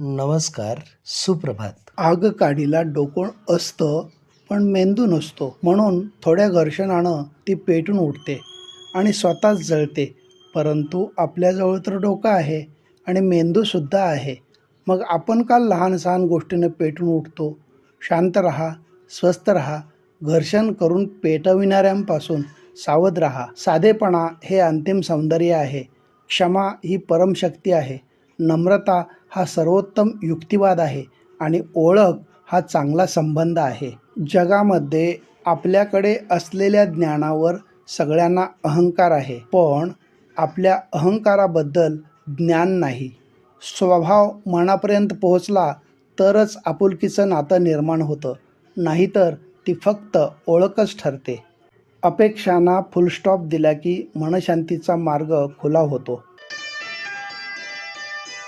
नमस्कार, सुप्रभात. आगकाडीला डोकं असतं पण मेंदू नसतो, म्हणून थोड्या घर्षणानं ती पेटून उठते आणि स्वतःच जळते. परंतु आपल्याजवळ तर डोकं आहे आणि मेंदूसुद्धा आहे. मग आपण का लहान सहान गोष्टीनं पेटून उठतो? शांत रहा, स्वस्थ रहा, घर्षण करून पेटविणाऱ्यांपासून सावध रहा. साधेपणा हे अंतिम सौंदर्य आहे. क्षमा ही परमशक्ती आहे. नम्रता हा सर्वोत्तम युक्तिवाद आहे आणि ओळख हा चांगला संबंध आहे. जगामध्ये आपल्याकडे असलेल्या ज्ञानावर सगळ्यांना अहंकार आहे, पण आपल्या अहंकाराबद्दल ज्ञान नाही. स्वभाव मनापर्यंत पोहोचला तरच आपुलकीचं नातं निर्माण होतं, नाहीतर ती फक्त ओळखच ठरते. अपेक्षांना फुलस्टॉप दिला की मनशांतीचा मार्ग खुला होतो.